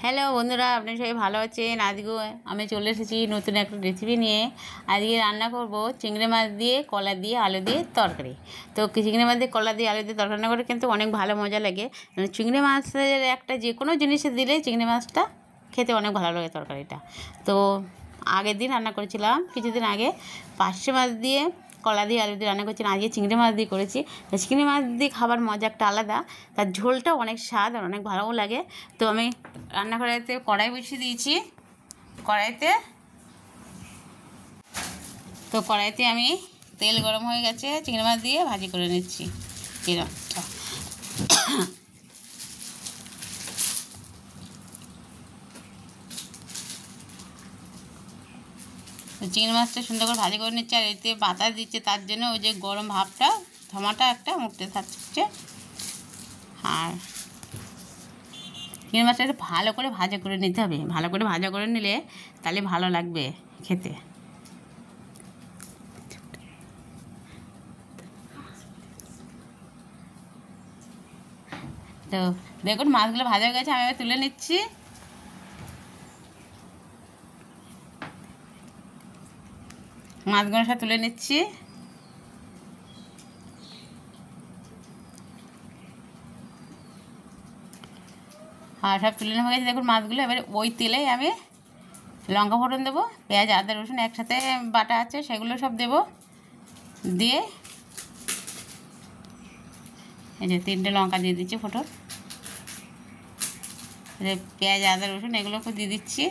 Hello বন্ধুরা, আপনি সবাই ভালো আছেন? আজকে আমি চলে এসেছি নতুন একটা রেসিপি নিয়ে। আজকে রান্না করব চিংড়ি মাছ দিয়ে কলা দিয়ে আলু দিয়ে তরকারি। তো চিংড়ি মাছ দিয়ে কলা দিয়ে আলু দিয়ে তরকারি রান্না করে কিন্তু অনেক ভালো মজা লাগে। চিংড়ি মাছের একটা যে কোনো জিনিসে দিলে চিংড়ি মাছটা খেতে অনেক ভালো লাগে তরকারিটা। তো আগের দিন রান্না করেছিলাম, কিছুদিন আগে পার্শে মাছ দিয়ে কলা দিয়ে আলু দিয়ে রান্না করছিলাম। আজকে চিংড়ি মাছ দিয়ে করেছি। চিংড়ি মাছ দিয়ে খাবার মজা একটা আলাদা, তার ঝোলটাও অনেক স্বাদ আর অনেক ভালোও লাগে। তো আমি রান্না করাইতে কড়াই বসিয়ে দিয়েছি। কড়াইতে আমি তেল গরম হয়ে গেছে, চিংড়ি মাছ দিয়ে ভাজি করে নিচ্ছি। চিংড়ি মাছটা সুন্দর করে ভাজি করে নিচ্ছে, আর এতে বাতাস দিচ্ছে, তার জন্য ওই যে গরম ভাবটা ধোঁয়াটা একটা উঠতে থাকছে। আর চিংড়ি মাছটা একটু ভালো করে ভাজা করে নিতে হবে। ভালো করে ভাজা করে নিলে তাহলে ভালো লাগবে খেতে। তো দেখুন মাছগুলো ভাজা হয়ে গেছে, আমি এবার তুলে নিচ্ছি। মাছগুলো সব তুলে নিচ্ছি। আর সব তুলে নেওয়া গেছে দেখুন মাছগুলো। এবারে ওই তেলেই আমি লঙ্কা ফোড়ন দেবো, পেঁয়াজ আদা রসুন একসাথে বাটা আছে সেগুলো সব দেবো। দিয়ে এই যে 3টে লঙ্কা দিয়ে দিচ্ছি ফোড়ন, পেঁয়াজ আদা রসুন এগুলোকে দিয়ে দিচ্ছি।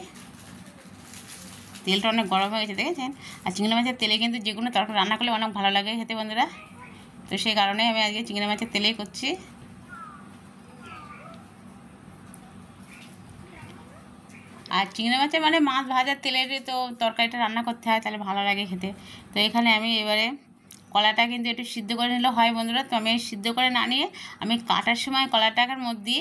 তেলটা অনেক গরম হয়ে গেছে দেখেছেন। আর চিংড়ি মাছের তেলে কিন্তু যে কোনো তরকারি রান্না করলে অনেক ভালো লাগে খেতে বন্ধুরা। তো সেই কারণে আমি আজকে চিংড়ি মাছের তেলেই করছি। আর চিংড়ি মাছের মানে মাছ ভাজার তেলের তো তরকারিটা রান্না করতে হয়, তাহলে ভালো লাগে খেতে। তো এখানে আমি এবারে কলাটা কিন্তু একটু সিদ্ধ করে নিলে হয় বন্ধুরা। তো আমি সিদ্ধ করে না নিয়ে আমি কাটার সময় কলাটার মধ্যে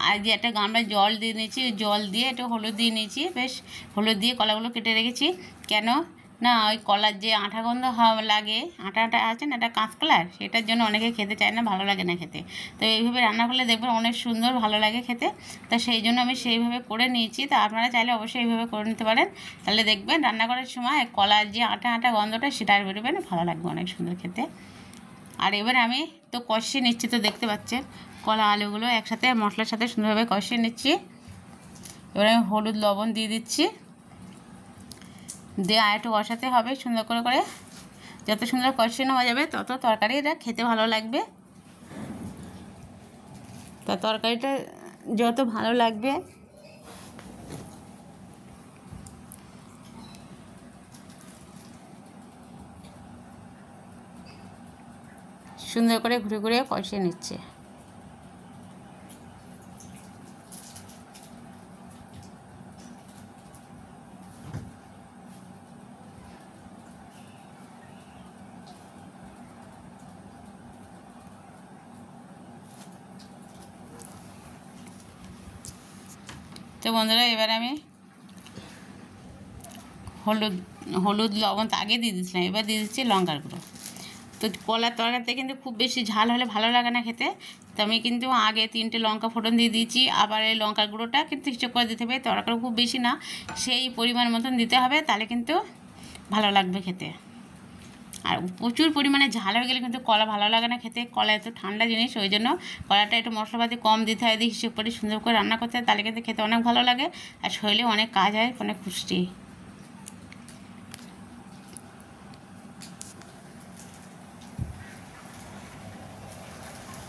আর দিয়ে একটা গামলায় জল দিয়ে নিয়েছি। জল দিয়ে একটু হলুদ দিয়ে নিয়েছি, বেশ হলুদ দিয়ে কলাগুলো কেটে রেখেছি। কেন না ওই কলার যে আঠা গন্ধ লাগে, আটাটা আছে না, একটা কাঁচকলার, সেটার জন্য অনেকে খেতে চায় না, ভালো লাগে না খেতে। তো এইভাবে রান্না করলে দেখবেন অনেক সুন্দর ভালো লাগে খেতে। তা সেই জন্য আমি সেইভাবে করে নিয়েছি। তা আপনারা চাইলে অবশ্যই এইভাবে করে নিতে পারেন, তাহলে দেখবেন রান্না করার সময় কলার যে আটা আটা গন্ধটা সেটা আর বেরোবে না, ভালো লাগবে অনেক সুন্দর খেতে। আর এবার আমি তো কষিয়ে নিচ্ছি, তো দেখতে পাচ্ছেন কলা আলুগুলো একসাথে মশলার সাথে সুন্দরভাবে কষিয়ে নিচ্ছি। এবার আমি হলুদ লবণ দিয়ে দিচ্ছি, দিয়ে আর একটু কষাতে হবে সুন্দর করে করে। যত সুন্দর কষিয়ে নেওয়া যাবে তত তরকারিটা খেতে ভালো লাগবে। তা তরকারিটা যত ভালো লাগবে সুন্দর করে ঘুরে ঘুরে কষিয়ে নিচ্ছে। তো বন্ধুরা এবার আমি হলুদ লবণ তো আগে দিয়ে দিচ্ছিলাম, এবার দিয়ে দিচ্ছি লঙ্কার গুঁড়ো। তো কলার তরকারিতে কিন্তু খুব বেশি ঝাল হলে ভালো লাগে না খেতে। তো আমি কিন্তু আগে 3টে লঙ্কা ফোড়ন দিয়ে দিয়েছি। আবার এই লঙ্কার গুঁড়োটা কিন্তু হিসেব করে দিতে হবে, তরকারি খুব বেশি না, সেই পরিমাণ মতন দিতে হবে, তাহলে কিন্তু ভালো লাগবে খেতে। আর প্রচুর পরিমাণে ঝাল হয়ে গেলে কিন্তু কলা ভালো লাগে না খেতে। কলা এত ঠান্ডা জিনিস, ওই জন্য কলাটা একটু মশলাপাতি কম দিতে হয়, দিয়ে হিসেব করে সুন্দর করে রান্না করতে হয়, তাহলে কিন্তু খেতে অনেক ভালো লাগে। আর শরীরে অনেক কাজ হয়, অনেক পুষ্টি।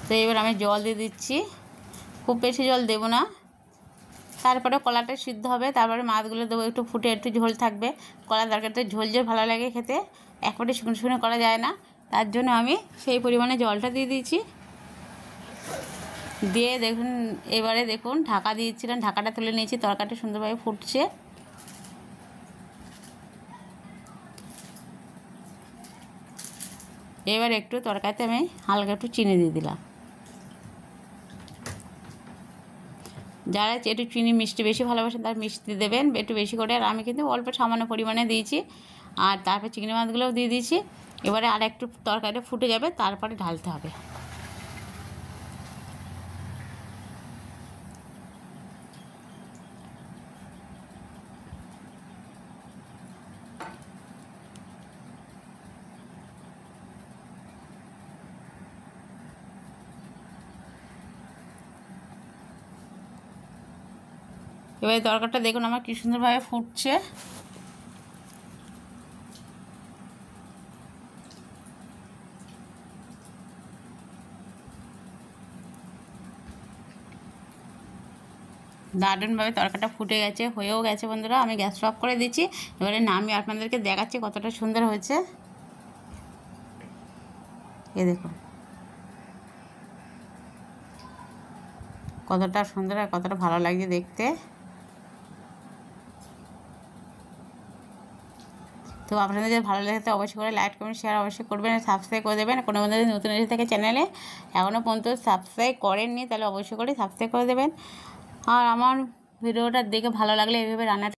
তো এবার আমি জল দিয়ে দিচ্ছি, খুব বেশি জল দেবো না। তারপরে কলাটা সিদ্ধ হবে, তারপরে মাছগুলো দেবো, একটু ফুটে একটু ঝোল থাকবে। কলা তরকারিতে ঝোল ঝোল ভালো লাগে খেতে, একবারে শুকনো শুকনো করা যায় না, তার জন্য আমি সেই পরিমাণে জলটা দিয়ে দিয়েছি। দিয়ে দেখুন এবারে দেখুন ঢাকা দিয়েছিলাম, ঢাকাটা তুলে নিয়েছি, তরকারিটা সুন্দরভাবে ফুটছে। এবার একটু তরকারিতে আমি হালকা একটু চিনি দিয়ে দিলাম। যারা একটু চিনি মিষ্টি বেশি ভালোবাসেন তারা মিষ্টি দেবেন একটু বেশি করে, আর আমি কিন্তু অল্প সামান্য পরিমাণে দিয়েছি। আর তারপর চিংড়ি মাছগুলোও দিয়ে দিয়েছি। এবারে আর একটু তরকারিটা ফুটে যাবে, তারপরে ঢালতে হবে। এবারে তরকারিটা দেখুন আমার কি সুন্দরভাবে ফুটছে। দারুণভাবে তরকারিটা ফুটে গেছে, হয়েও গেছে বন্ধুরা। আমি গ্যাস অফ করে দিচ্ছি। এবারে নামিয়ে আপনাদেরকে দেখাচ্ছি কতটা সুন্দর হয়েছে। এ দেখুন কতটা সুন্দর আর কতটা ভালো লাগছে দেখতে। তো আপনাদের যদি ভালো লাগে তো অবশ্যই করে লাইক কমেন্ট শেয়ার অবশ্যই করবেন, সাবস্ক্রাইব করে দেবেন। কোনো বন্ধু যদি নতুন এসে থাকে চ্যানেলে এখনও পর্যন্ত সাবস্ক্রাইব করেননি তাহলে অবশ্যই করে সাবস্ক্রাইব করে দেবেন। আর আমার ভিডিওটা দেখে ভালো লাগলে এইভাবে রান্নাটা